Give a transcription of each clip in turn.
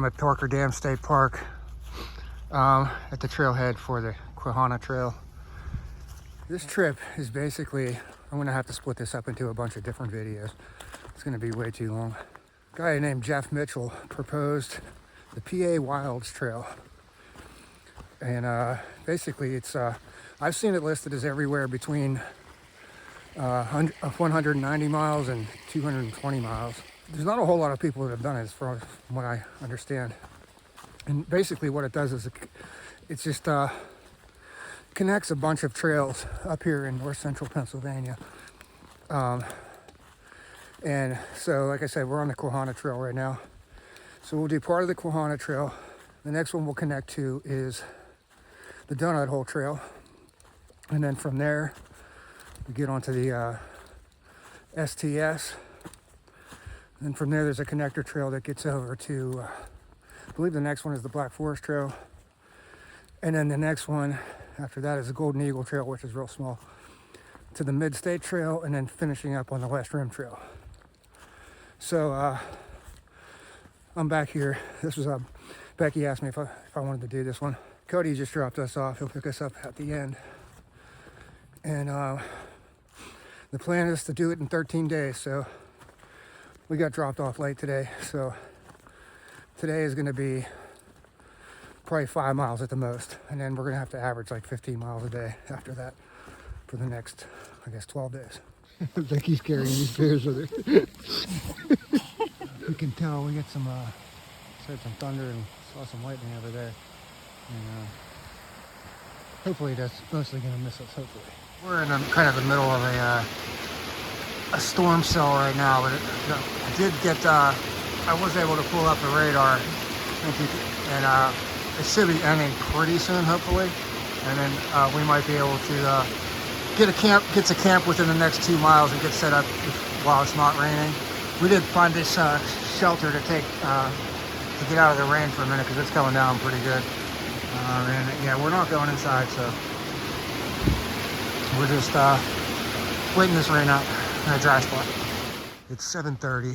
at Thorker Dam State Park at the trailhead for the Quehanna Trail. This trip is basically, I'm gonna have to split this up into a bunch of different videos. It's gonna be way too long. A guy named Jeff Mitchell proposed the PA Wilds Trail. And basically it's, I've seen it listed as everywhere between 190 miles and 220 miles. There's not a whole lot of people that have done it, as far as what I understand. And basically what it does is it's just connects a bunch of trails up here in north central Pennsylvania. And so, like I said, we're on the Quehanna Trail right now. So we'll do part of the Quehanna Trail. The next one we'll connect to is the Donut Hole Trail. And then from there, we get onto the STS. And from there, there's a connector trail that gets over to, I believe the next one is the Black Forest Trail. And then the next one after that is the Golden Eagle Trail, which is real small, to the Mid-State Trail, and then finishing up on the West Rim Trail. So I'm back here. This was Becky asked me if I wanted to do this one. Cody just dropped us off. He'll pick us up at the end. And the plan is to do it in 13 days. So we got dropped off late today. So today is going to be probably 5 miles at the most. And then we're going to have to average like 15 miles a day after that for the next, I guess, 12 days. Becky's carrying these beers with her. You can tell we get some, heard some thunder and saw some lightning over there. And hopefully that's mostly going to miss us, hopefully. We're in kind of the middle of a storm cell right now, but I did get, I was able to pull up the radar, and it should be ending pretty soon, hopefully. And then we might be able to get to camp within the next 2 miles and get set up while it's not raining. We did find this shelter to take to get out of the rain for a minute because it's coming down pretty good. And yeah, we're not going inside, so we're just waiting this rain out in a dry spot. It's 7:30,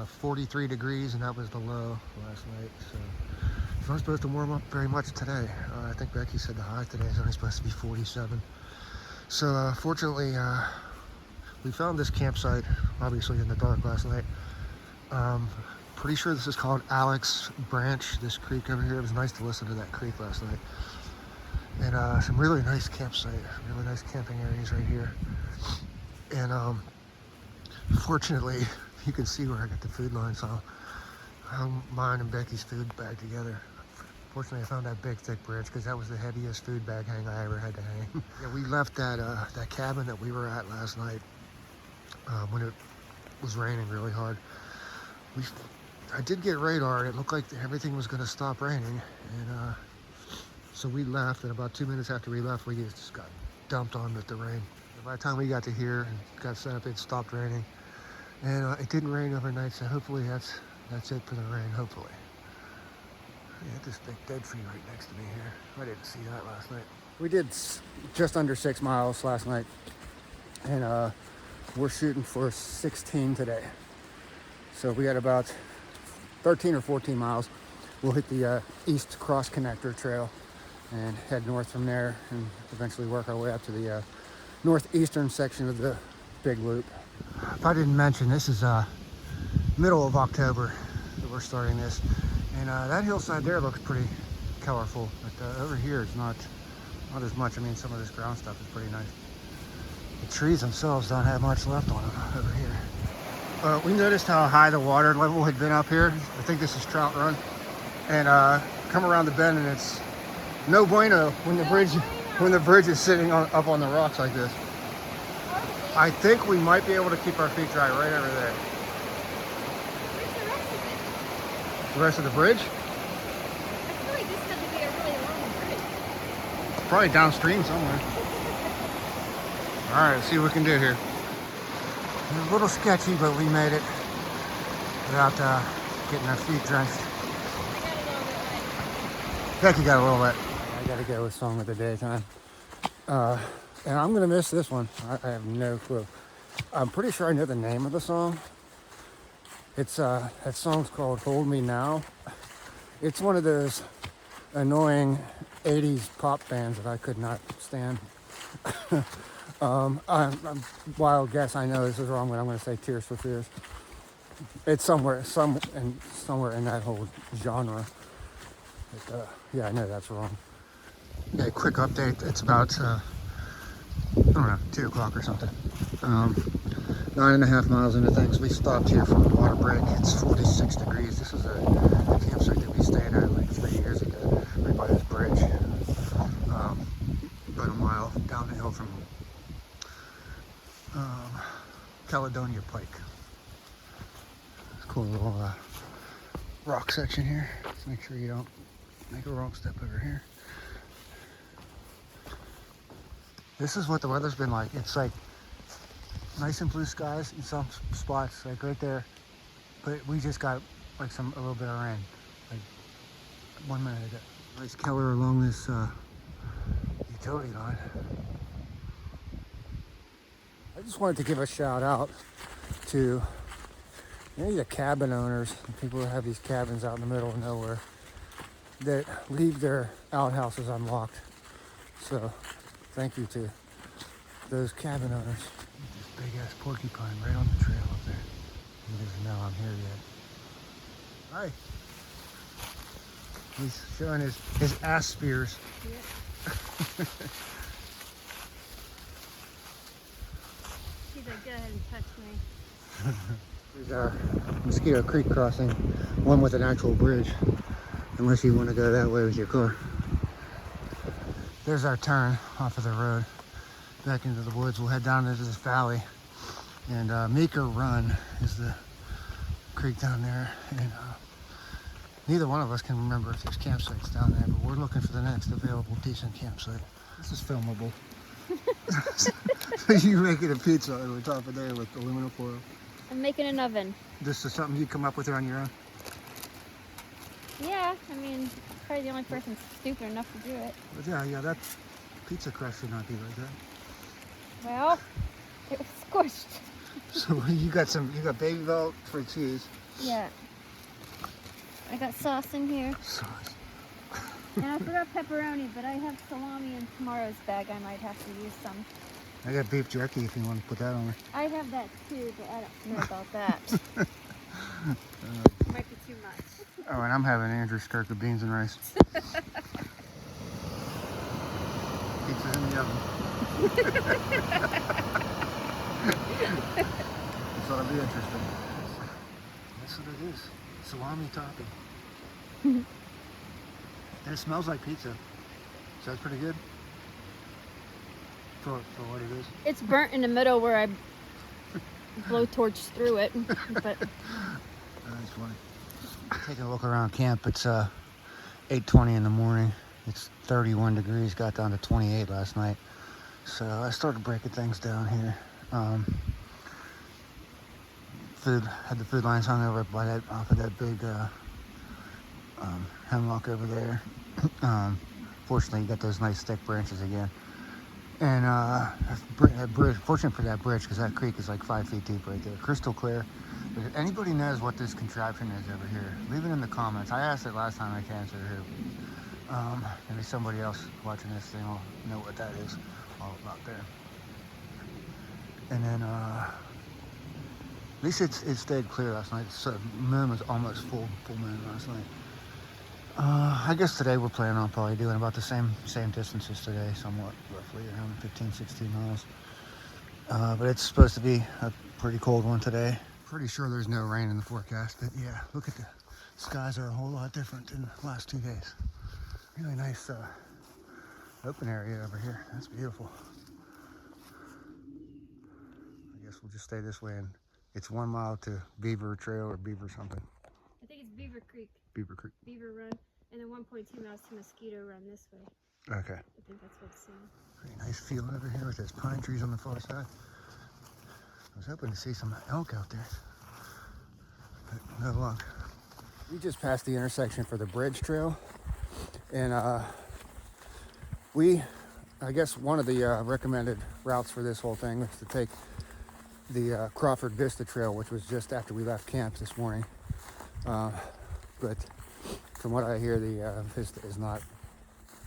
43 degrees, and that was the low last night. So it's not supposed to warm up very much today. I think Becky said the high today is only supposed to be 47. So fortunately, we found this campsite, obviously in the dark last night. Pretty sure this is called Alex Branch, this creek over here. It was nice to listen to that creek last night. And some really nice campsite, really nice camping areas right here. And fortunately, you can see where I got the food line, so I hung mine and Becky's food bag together. Fortunately, I found that big thick branch because that was the heaviest food bag hang I ever had to hang. Yeah, we left that cabin that we were at last night when it was raining really hard. I did get radar, and it looked like everything was going to stop raining, and so we left, and about 2 minutes after we left, we just got dumped on with the rain. And by the time we got to here and got set up, it stopped raining, and it didn't rain overnight, so hopefully that's it for the rain, hopefully. Yeah, this big dead tree right next to me here. I didn't see that last night. We did just under 6 miles last night, and we're shooting for 16 today. So we got about 13 or 14 miles. We'll hit the East Cross Connector Trail and head north from there and eventually work our way up to the northeastern section of the big loop. If I didn't mention, this is middle of October that we're starting this. And that hillside there looks pretty colorful, but over here it's not as much. I mean, some of this ground stuff is pretty nice. The trees themselves don't have much left on them over here. We noticed how high the water level had been up here. I think this is Trout Run. And come around the bend, and it's no bueno when the bridge is sitting up on the rocks like this. I think we might be able to keep our feet dry right over there. The rest of the bridge? I feel like this had to be a really long bridge. It's probably downstream somewhere. All right, let's see what we can do here. It was a little sketchy, but we made it without getting our feet drenched. Becky got a little wet. I gotta go with Song of the Day time. And I'm gonna miss this one. I have no clue. I'm pretty sure I know the name of the song. It's that song's called Hold Me Now. It's one of those annoying 80s pop bands that I could not stand. I'm wild guess. I know this is wrong, but I'm going to say Tears for Fears. It's somewhere in that whole genre. But, yeah, I know that's wrong. Okay, quick update. It's about I don't know, 2 o'clock or something. 9.5 miles into things. We stopped here for a water break. It's 46 degrees. This is a campsite that we stayed at like 3 years ago, right by this bridge. About a mile down the hill from Caledonia Pike. It's a cool little rock section here. Let's make sure you don't make a wrong step over here. This is what the weather's been like. It's like nice and blue skies in some spots, like right there. But we just got like a little bit of rain, like 1 minute ago. Nice color along this utility line. I just wanted to give a shout out to the cabin owners, people who have these cabins out in the middle of nowhere that leave their outhouses unlocked. So thank you to those cabin owners. This big ass porcupine right on the trail up there. He doesn't know I'm here yet. Hi. He's showing his ass spears. Yeah. He's like, go ahead and touch me. There's our Mosquito Creek crossing, one with an actual bridge, unless you want to go that way with your car. There's our turn off of the road back into the woods. We'll head down into this valley, and Meeker Run is the creek down there, and neither one of us can remember if there's campsites down there, but we're looking for the next available decent campsite. This is filmable. So you're making a pizza over top of there with aluminum foil. I'm making an oven. This is something you come up with on your own? Yeah, I mean, probably the only person stupid enough to do it. But yeah, that pizza crust should not be like that. Well, it was squished. So you got baby belt for cheese. Yeah. I got sauce in here. Sauce. And I forgot pepperoni, but I have salami in tomorrow's bag. I might have to use some. I got beef jerky if you want to put that on there. I have that too, but I don't know about that. Might be too much. Oh, and I'm having Andrew's Stirk of beans and rice. Pizza's in the oven. This ought to be interesting. That's what it is. Salami topping. And it smells like pizza. So that's pretty good. For what it is. It's burnt in the middle where I blowtorch through it, but That's funny. Taking a look around camp. It's 8:20 in the morning. It's 31 degrees. Got down to 28 last night. So I started breaking things down here. Had the food lines hung over by off of that big hemlock over there. Fortunately, you got those nice thick branches again. And that bridge, fortunate for that bridge, because that creek is like 5 feet deep right there, crystal clear. But if anybody knows what this contraption is over here, leave it in the comments. I asked it last time I came through here. Maybe somebody else watching this thing will know what that is all about there. And then at least it stayed clear last night. So moon was almost full moon last night. I guess today we're planning on probably doing about the same distances today, somewhat roughly around 15-16 miles. But it's supposed to be a pretty cold one today. Pretty sure there's no rain in the forecast, but yeah, look at the skies are a whole lot different than the last 2 days. Really nice open area over here. That's beautiful. I guess we'll just stay this way, and it's 1 mile to Beaver Trail or Beaver something. I think it's Beaver Creek. Beaver Creek. Beaver Run, and then 1.2 miles to Mosquito Run this way. Okay. I think that's what it's saying. Pretty nice field over here with those pine trees on the far side. I was hoping to see some elk out there, but no luck. We just passed the intersection for the bridge trail, and I guess one of the recommended routes for this whole thing was to take the Crawford Vista Trail, which was just after we left camp this morning. But from what I hear, the vista is not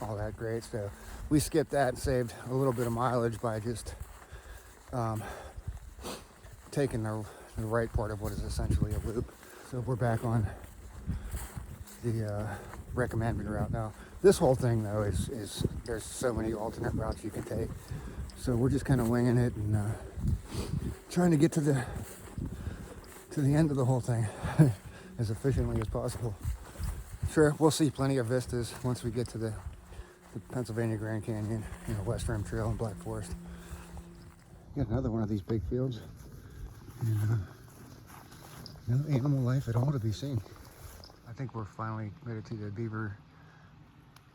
all that great. So we skipped that and saved a little bit of mileage by just taking the right part of what is essentially a loop. So we're back on the recommended route now. This whole thing though is there's so many alternate routes you can take. So we're just kind of winging it and trying to get to the end of the whole thing as efficiently as possible. Sure, we'll see plenty of vistas once we get to the Pennsylvania Grand Canyon, West Rim Trail and Black Forest. Got another one of these big fields. And, no animal life at all to be seen. I think we're finally made it to the beaver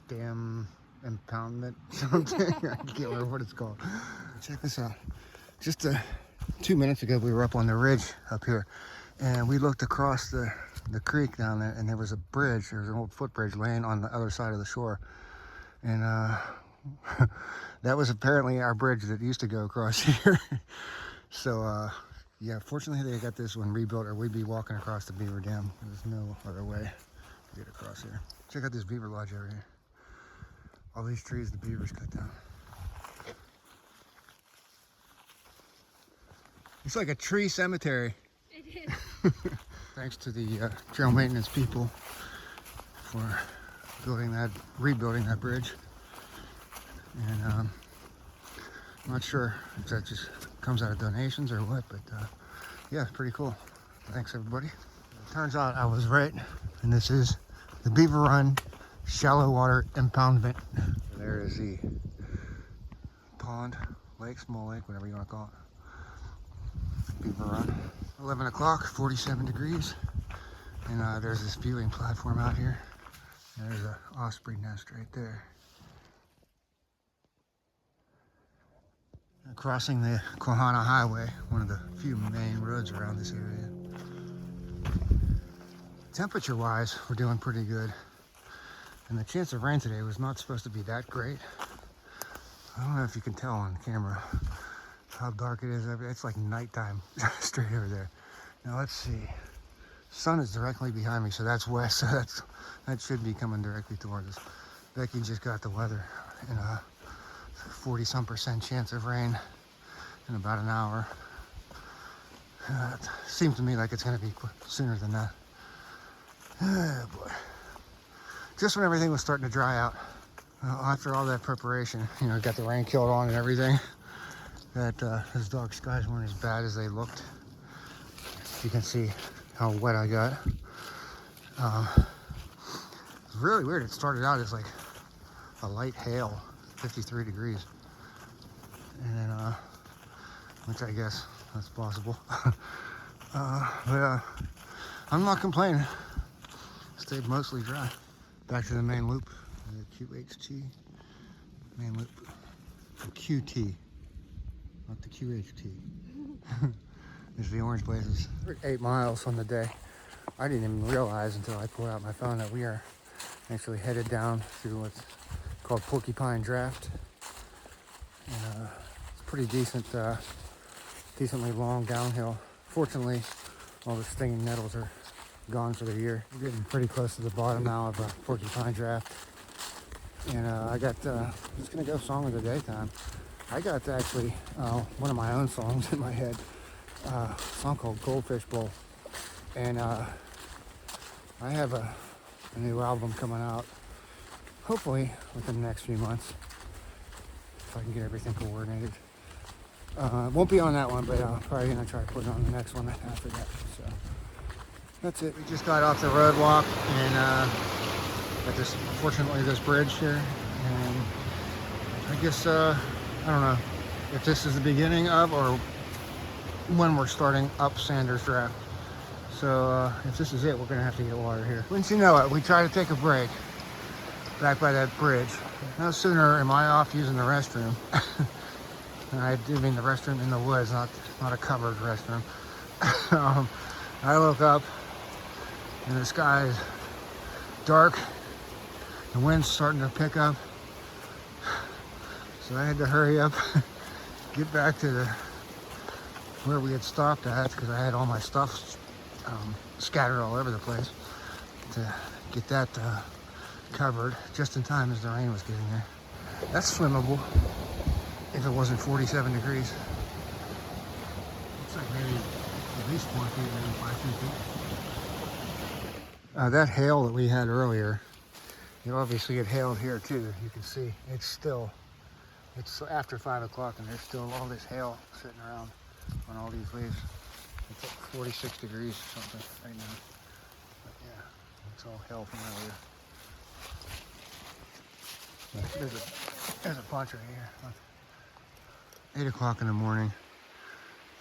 dam impoundment something. I can't remember what it's called. Check this out. Just 2 minutes ago, we were up on the ridge up here, and we looked across the creek down there, and there was a bridge. There was an old footbridge laying on the other side of the shore, and that was apparently our bridge that used to go across here. So yeah, fortunately they got this one rebuilt, or we'd be walking across the beaver dam. There's no other way to get across here. Check out this beaver lodge area here. All these trees the beavers cut down. It's like a tree cemetery. It is. Thanks to the trail maintenance people for rebuilding that bridge. And I'm not sure if that just comes out of donations or what, but yeah, it's pretty cool. Thanks everybody. It turns out I was right, and this is the Beaver Run Shallow Water Impoundment. There is the pond, lake, small lake, whatever you want to call it. Beaver Run. 11 o'clock, 47 degrees, and there's this viewing platform out here. There's an osprey nest right there. Crossing the Quehanna Highway, one of the few main roads around this area. Temperature wise, we're doing pretty good. And the chance of rain today was not supposed to be that great. I don't know if you can tell on camera how dark it is. It's like nighttime straight over there. Now let's see. Sun is directly behind me, so that's west. So that should be coming directly towards us. Becky just got the weather and 40-some% chance of rain in about an hour. It seems to me like it's going to be sooner than that. Oh boy. Just when everything was starting to dry out, after all that preparation, got the rain killed on and everything, that those dark skies weren't as bad as they looked. You can see how wet I got. It's really weird. It started out as like a light hail, 53 degrees. And then, which I guess that's possible. But I'm not complaining. Stayed mostly dry. Back to the main loop, the QHT main loop. The QT, not the QHT. There's the orange blazes. We're 8 miles on the day. I didn't even realize until I pulled out my phone that we are actually headed down through what's called Porcupine Draft. And, it's pretty decent, decently long downhill. Fortunately, all the stinging nettles are gone for the year. We're getting pretty close to the bottom now of a Porcupine Draft. And I got, just gonna go song of the day time. I got actually one of my own songs in my head, a song called Goldfish Bowl. And I have a new album coming out, hopefully within the next few months, if I can get everything coordinated. Won't be on that one, but I'm probably gonna try to put it on the next one after that. So that's it. We just got off the road walk and at this, unfortunately, this bridge here. And I guess, I don't know if this is the beginning of or when we're starting up Sanders Draft. So if this is it, we're gonna have to get water here. Wouldn't you know it, we try to take a break back by that bridge. No sooner am I off using the restroom. And I do mean the restroom in the woods, not a covered restroom. I look up and the sky is dark. The wind's starting to pick up. So I had to hurry up, get back to where we had stopped at, because I had all my stuff scattered all over the place, to get that covered just in time as the rain was getting there. That's swimmable if it wasn't 47 degrees. Looks like maybe at least 4 feet, maybe 5 feet. That hail that we had earlier, obviously it hailed here too. You can see it's after 5 o'clock and there's still all this hail sitting around on all these leaves. It's like 46 degrees or something right now. But yeah, it's all hail from earlier. There's a bunch right here. 8 o'clock in the morning.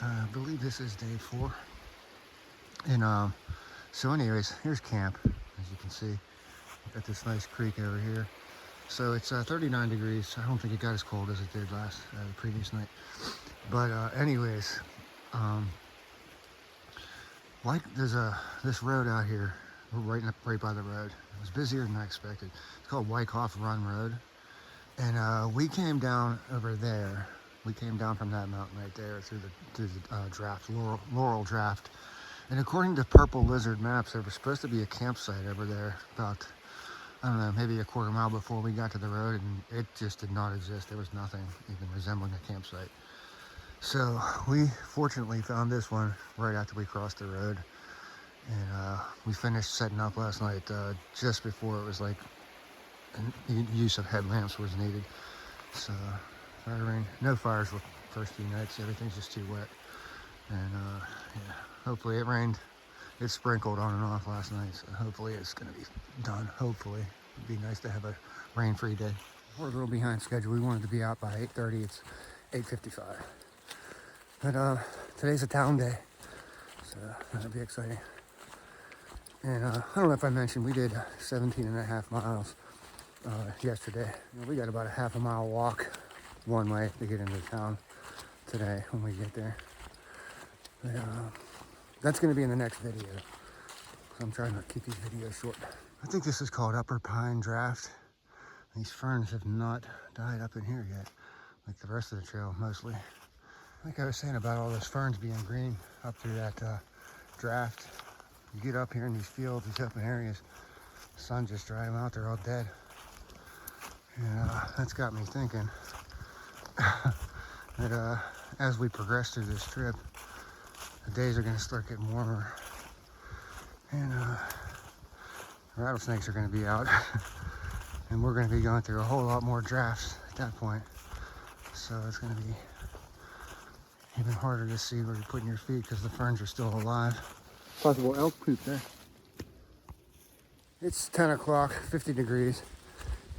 I believe this is day 4. And so anyways, here's camp, as you can see. Got this nice creek over here. So it's 39 degrees. I don't think it got as cold as it did the previous night. But anyways, like there's this road out here, we're right by the road. It was busier than I expected. It's called Wyckoff Run Road. And we came down over there. We came down from that mountain right there through the draft, Laurel Draft. And according to Purple Lizard maps, there was supposed to be a campsite over there about, I don't know, maybe a quarter mile before we got to the road, and it just did not exist. There was nothing even resembling a campsite. So we fortunately found this one right after we crossed the road. And we finished setting up last night just before it was like use of headlamps was needed. So firing, no fires the first few nights. Everything's just too wet. And yeah, hopefully it rained. It sprinkled on and off last night, so hopefully it's gonna be done. Hopefully, it'd be nice to have a rain-free day. We're a little behind schedule. We wanted to be out by 8:30. It's 8:55. But today's a town day, so that'll be exciting. And I don't know if I mentioned, we did 17.5 miles yesterday. We got about a half a mile walk one way to get into town today when we get there. But, that's going to be in the next video. So I'm trying to keep these videos short. I think this is called Upper Pine Draft. These ferns have not died up in here yet, like the rest of the trail mostly. Like I was saying about all those ferns being green up through that draft. You get up here in these fields, these open areas, the sun just dried them out, they're all dead. And that's got me thinking that as we progress through this trip, the days are going to start getting warmer, and rattlesnakes are going to be out, and we're going to be going through a whole lot more drafts at that point. So it's going to be even harder to see where you're putting your feet because the ferns are still alive. Possible elk poop there. It's 10 o'clock, 50 degrees,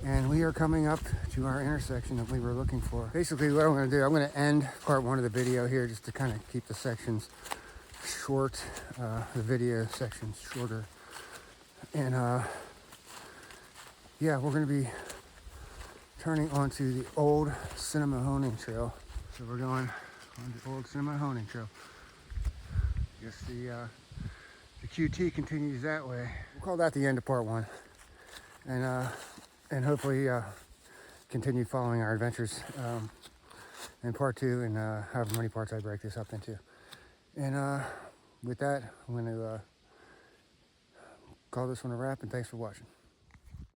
and we are coming up to our intersection that we were looking for. Basically what I'm going to do, I'm going to end part 1 of the video here just to kind of keep the sections short, the video sections shorter. And yeah, we're going to be turning onto the old Cinemahoning Trail. So we're going on the old Cinemahoning Trail. Guess the QT continues that way. We'll call that the end of part 1. And hopefully continue following our adventures in part 2 and however many parts I break this up into. And with that, I'm going to call this one a wrap, and thanks for watching.